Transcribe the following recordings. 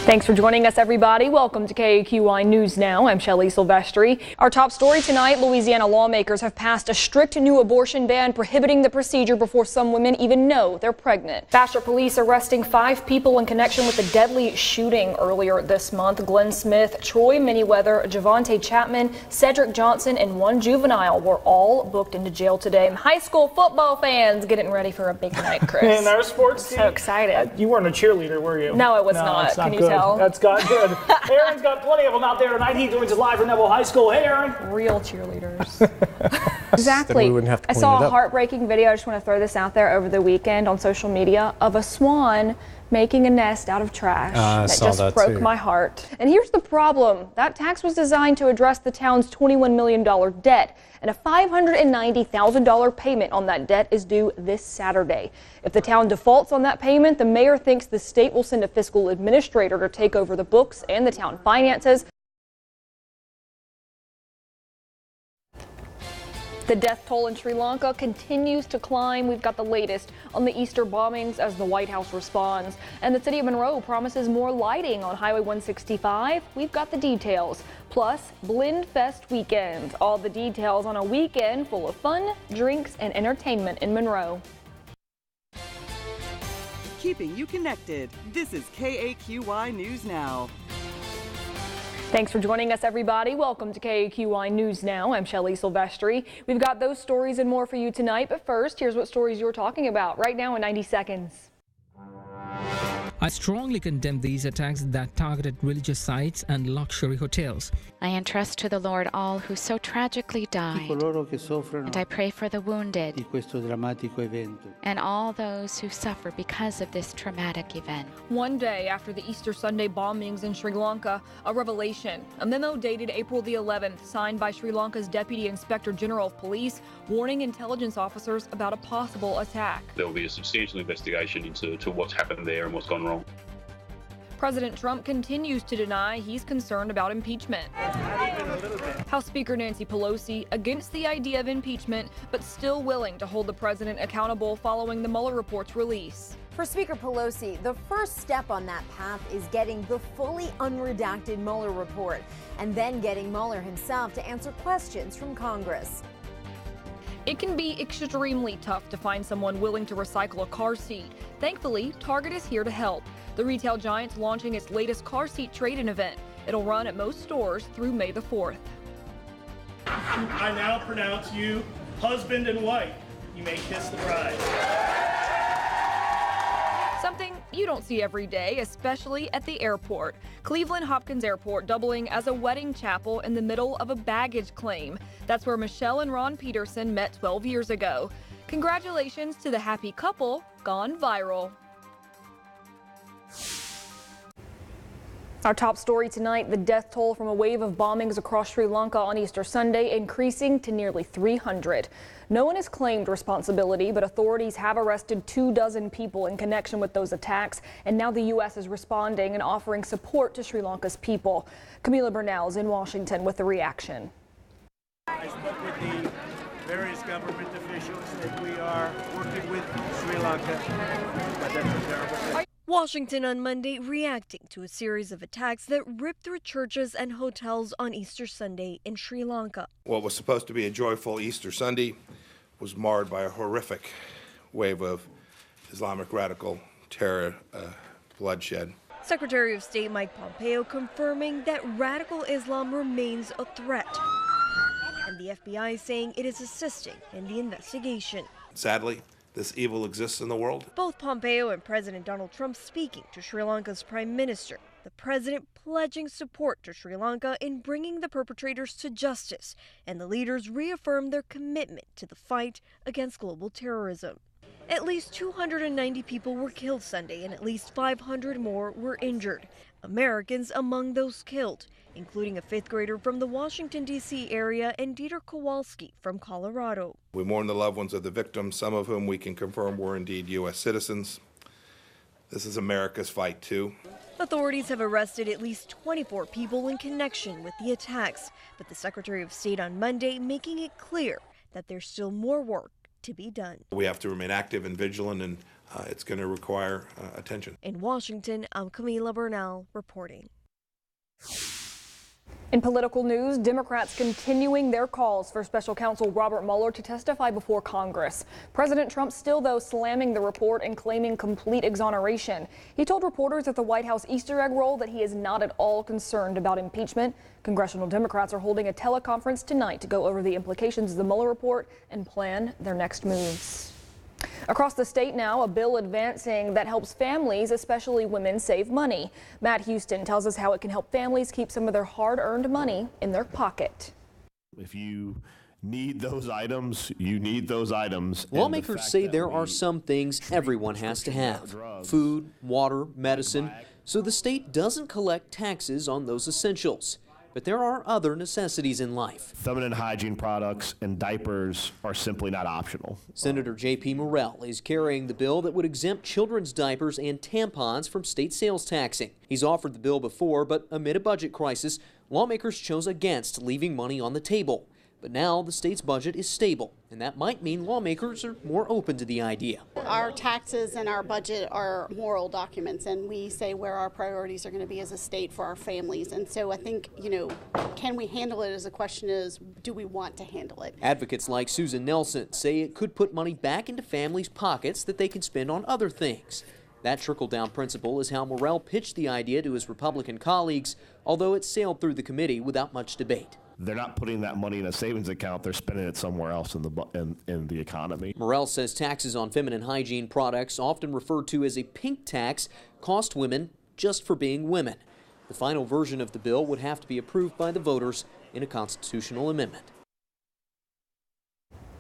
Thanks for joining us, everybody. Welcome to KAQY News Now. I'm Shellie Sylvestri. Our top story tonight, Louisiana lawmakers have passed a strict new abortion ban prohibiting the procedure before some women even know they're pregnant. Bastrop police arresting 5 people in connection with the deadly shooting earlier this month. Glenn Smith, Troy Manyweather, Javante Chapman, Cedric Johnson, and 1 juvenile were all booked into jail today. High school football fans getting ready for a big night, Chris. And our sports team. So excited. You weren't a cheerleader, were you? No, it was not. Can you tell? That's got good. Aaron's got plenty of them out there tonight. He joins us live from Neville High School. Hey, Aaron. Real cheerleaders. Exactly. I saw a heartbreaking video. I just want to throw this out there over the weekend on social media of a swan making a nest out of trash. That just broke my heart. And here's the problem. That tax was designed to address the town's $21 million debt, and a $590,000 payment on that debt is due this Saturday. If the town defaults on that payment, the mayor thinks the state will send a fiscal administrator to take over the books and the town finances. The death toll in Sri Lanka continues to climb. We've got the latest on the Easter bombings as the White House responds. And the city of Monroe promises more lighting on Highway 165. We've got the details. Plus, Blend Fest weekend. All the details on a weekend full of fun, drinks, and entertainment in Monroe. Keeping you connected. This is KAQY News Now. Thanks for joining us, everybody. Welcome to KAQY News Now. I'm Shellie Sylvestri. We've got those stories and more for you tonight, but first, here's what stories you're talking about right now in 90 seconds. I strongly condemn these attacks that targeted religious sites and luxury hotels. I entrust to the Lord all who so tragically died, and I pray for the wounded and all those who suffer because of this traumatic event. One day after the Easter Sunday bombings in Sri Lanka, a revelation. A memo dated April the 11th, signed by Sri Lanka's Deputy Inspector General of Police, warning intelligence officers about a possible attack. There will be a substantial investigation into what's happened there and what's gone wrong. President Trump continues to deny he's concerned about impeachment. House Speaker Nancy Pelosi against the idea of impeachment, but still willing to hold the president accountable following the Mueller report's release. For Speaker Pelosi, the first step on that path is getting the fully unredacted Mueller report and then getting Mueller himself to answer questions from Congress. It can be extremely tough to find someone willing to recycle a car seat. Thankfully, Target is here to help. The retail giant's launching its latest car seat trade-in event. It'll run at most stores through May the 4th. I now pronounce you husband and wife. You may kiss the bride. Something you don't see every day, especially at the airport. Cleveland Hopkins Airport doubling as a wedding chapel in the middle of a baggage claim. That's where Michelle and Ron Peterson met 12 years ago. Congratulations to the happy couple gone viral. Our top story tonight, the death toll from a wave of bombings across Sri Lanka on Easter Sunday increasing to nearly 300. No one has claimed responsibility, but authorities have arrested 24 people in connection with those attacks, and now the U.S. is responding and offering support to Sri Lanka's people. Camila Burnell is in Washington with the reaction. I spoke with the various government officials that we are working with Sri Lanka, but that's a terrible thing. Washington on Monday reacting to a series of attacks that ripped through churches and hotels on Easter Sunday in Sri Lanka. What was supposed to be a joyful Easter Sunday was marred by a horrific wave of Islamic radical terror, bloodshed. Secretary of State Mike Pompeo confirming that radical Islam remains a threat, and the FBI saying it is assisting in the investigation. Sadly, this evil exists in the world. Both Pompeo and President Donald Trump speaking to Sri Lanka's Prime Minister. The president pledging support to Sri Lanka in bringing the perpetrators to justice, and the leaders reaffirmed their commitment to the fight against global terrorism. At least 290 people were killed Sunday, and at least 500 more were injured. Americans among those killed, including a 5th grader from the Washington, D.C. area and Dieter Kowalski from Colorado. We mourn the loved ones of the victims, some of whom we can confirm were indeed U.S. citizens. This is America's fight, too. Authorities have arrested at least 24 people in connection with the attacks, but the Secretary of State on Monday making it clear that there's still more work to be done. We have to remain active and vigilant, and it's going to require attention. In Washington, I'm Camila Bernal reporting. In political news, Democrats continuing their calls for special counsel Robert Mueller to testify before Congress. President Trump still, though, slamming the report and claiming complete exoneration. He told reporters at the White House Easter egg roll that he is not at all concerned about impeachment. Congressional Democrats are holding a teleconference tonight to go over the implications of the Mueller report and plan their next moves. Across the state now, a bill advancing that helps families, especially women, save money. Matt Houston tells us how it can help families keep some of their hard-earned money in their pocket. If you need those items, you need those items. Lawmakers say there are some things everyone has to have: food, water, medicine. So the state doesn't collect taxes on those essentials. But there are other necessities in life. Feminine hygiene products and diapers are simply not optional. Senator J.P. Morrell is carrying the bill that would exempt children's diapers and tampons from state sales taxing. He's offered the bill before, but amid a budget crisis, lawmakers chose against leaving money on the table. But now the state's budget is stable, and that might mean lawmakers are more open to the idea. Our taxes and our budget are moral documents, and we say where our priorities are going to be as a state for our families. And so I think, can we handle it as a question is, do we want to handle it? Advocates like Susan Nelson say it could put money back into families' pockets that they can spend on other things. That trickle-down principle is how Morrell pitched the idea to his Republican colleagues, although it sailed through the committee without much debate. They're not putting that money in a savings account, they're spending it somewhere else in the economy. Morrell says taxes on feminine hygiene products, often referred to as a pink tax, cost women just for being women. The final version of the bill would have to be approved by the voters in a constitutional amendment.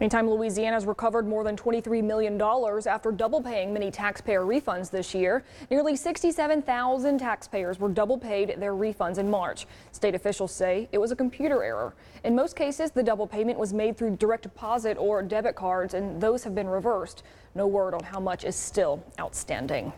Meantime, Louisiana's recovered more than $23 million after double paying many taxpayer refunds this year. Nearly 67,000 taxpayers were double paid their refunds in March. State officials say it was a computer error. In most cases, the double payment was made through direct deposit or debit cards, and those have been reversed. No word on how much is still outstanding.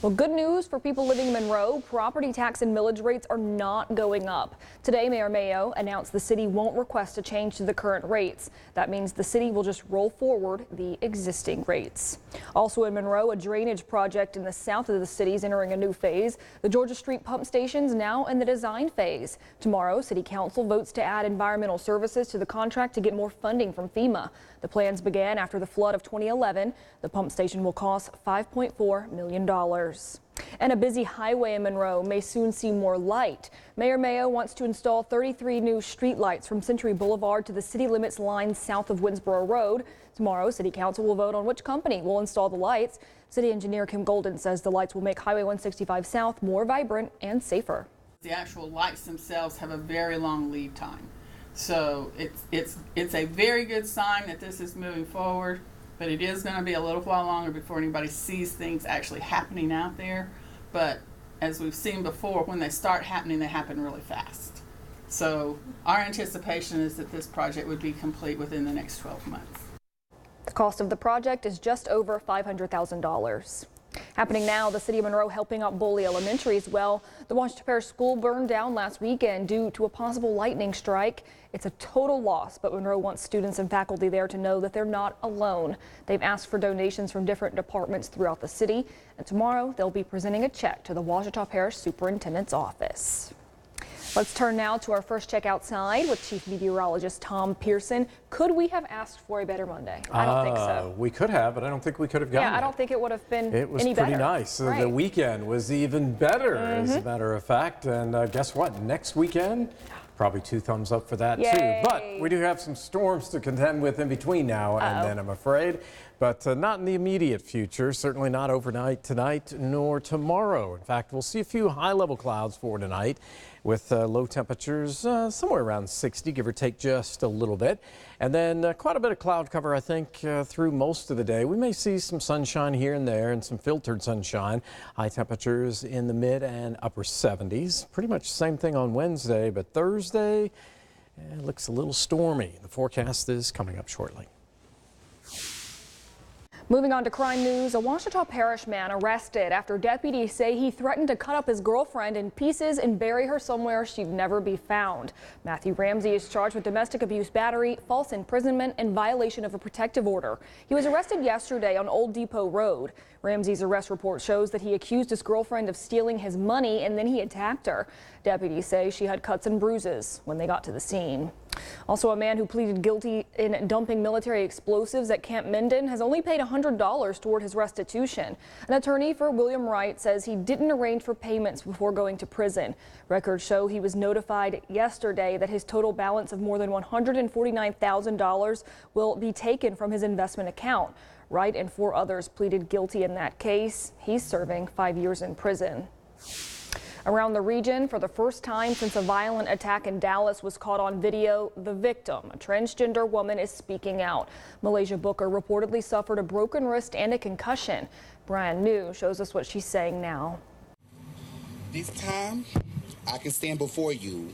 Well, good news for people living in Monroe. Property tax and millage rates are not going up. Today, Mayor Mayo announced the city won't request a change to the current rates. That means the city will just roll forward the existing rates. Also in Monroe, a drainage project in the south of the city is entering a new phase. The Georgia Street pump station's now in the design phase. Tomorrow, City Council votes to add environmental services to the contract to get more funding from FEMA. The plans began after the flood of 2011. The pump station will cost $5.4 million. And a busy highway in Monroe may soon see more light. Mayor Mayo wants to install 33 new street lights from Century Boulevard to the city limits line south of Winsboro Road. Tomorrow, City Council will vote on which company will install the lights. City engineer Kim Golden says the lights will make Highway 165 South more vibrant and safer. The actual lights themselves have a very long lead time. So it's a very good sign that this is moving forward. But it is going to be a little while longer before anybody sees things actually happening out there. But as we've seen before, when they start happening, they happen really fast. So our anticipation is that this project would be complete within the next 12 months. The cost of the project is just over $500,000. Happening now, the city of Monroe helping out Boley Elementary as well. The Washington Parish School burned down last weekend due to a possible lightning strike. It's a total loss, but Monroe wants students and faculty there to know that they're not alone. They've asked for donations from different departments throughout the city, and tomorrow they'll be presenting a check to the Washington Parish Superintendent's office. Let's turn now to our first check outside with Chief Meteorologist Tom Pearson. Could we have asked for a better Monday? I don't think so. We could have, but I don't think we could have gotten it. Yeah, I don't think it would have been any better. It was pretty nice. Right. The weekend was even better, as a matter of fact. And guess what? Next weekend, probably 2 thumbs up for that, too. But we do have some storms to contend with in between now and then, I'm afraid. But not in the immediate future, certainly not overnight tonight nor tomorrow. In fact, we'll see a few high-level clouds for tonight with low temperatures somewhere around 60, give or take just a little bit. And then quite a bit of cloud cover, I think, through most of the day. We may see some sunshine here and there and some filtered sunshine. High temperatures in the mid and upper 70s. Pretty much the same thing on Wednesday, but Thursday it looks a little stormy. The forecast is coming up shortly. Moving on to crime news, a Ouachita Parish man arrested after deputies say he threatened to cut up his girlfriend in pieces and bury her somewhere she'd never be found. Matthew Ramsey is charged with domestic abuse battery, false imprisonment, and violation of a protective order. He was arrested yesterday on Old Depot Road. Ramsey's arrest report shows that he accused his girlfriend of stealing his money and then he attacked her. Deputies say she had cuts and bruises when they got to the scene. Also, a man who pleaded guilty in dumping military explosives at Camp Minden has only paid $100 toward his restitution. An attorney for William Wright says he didn't arrange for payments before going to prison. Records show he was notified yesterday that his total balance of more than $149,000 will be taken from his investment account. Wright and 4 others pleaded guilty in that case. He's serving 5 years in prison. Around the region, for the first time since a violent attack in Dallas was caught on video, the victim, a transgender woman, is speaking out. Malaysia Booker reportedly suffered a broken wrist and a concussion. Brian New shows us what she's saying now. This time, I can stand before you,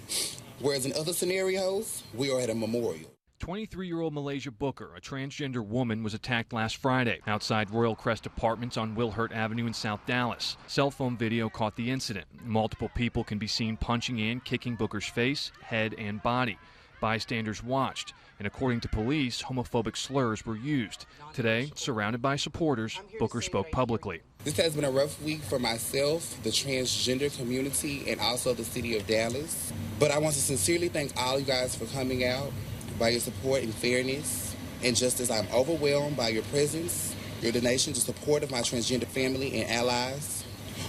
whereas in other scenarios, we are at a memorial. 23-year-old Malaysia Booker, a transgender woman, was attacked last Friday outside Royal Crest Apartments on Wilhurt Avenue in South Dallas. Cell phone video caught the incident. Multiple people can be seen punching and kicking Booker's face, head, and body. Bystanders watched, and according to police, homophobic slurs were used. Today, surrounded by supporters, Booker spoke publicly. This has been a rough week for myself, the transgender community, and also the city of Dallas. But I want to sincerely thank all you guys for coming out. By your support and fairness and justice, I'm overwhelmed by your presence, your donation, the support of my transgender family and allies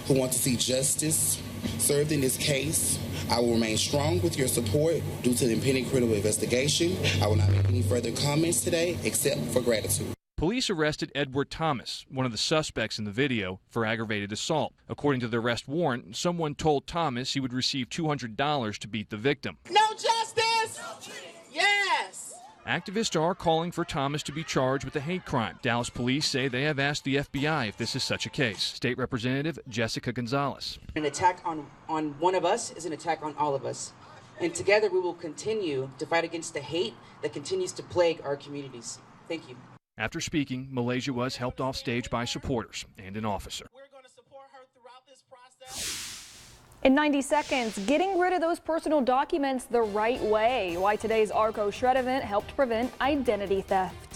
who want to see justice served in this case. I will remain strong with your support due to the impending criminal investigation. I will not make any further comments today except for gratitude. Police arrested Edward Thomas, one of the suspects in the video, for aggravated assault. According to the arrest warrant, someone told Thomas he would receive $200 to beat the victim. No justice! Yes! Activists are calling for Thomas to be charged with a hate crime. Dallas police say they have asked the FBI if this is such a case. State Representative Jessica Gonzalez. An attack on one of us is an attack on all of us. And together we will continue to fight against the hate that continues to plague our communities. Thank you. After speaking, Malaysia was helped off stage by supporters and an officer. We're going to support her throughout this process. In 90 seconds, getting rid of those personal documents the right way. Why today's Arco Shred event helped prevent identity theft.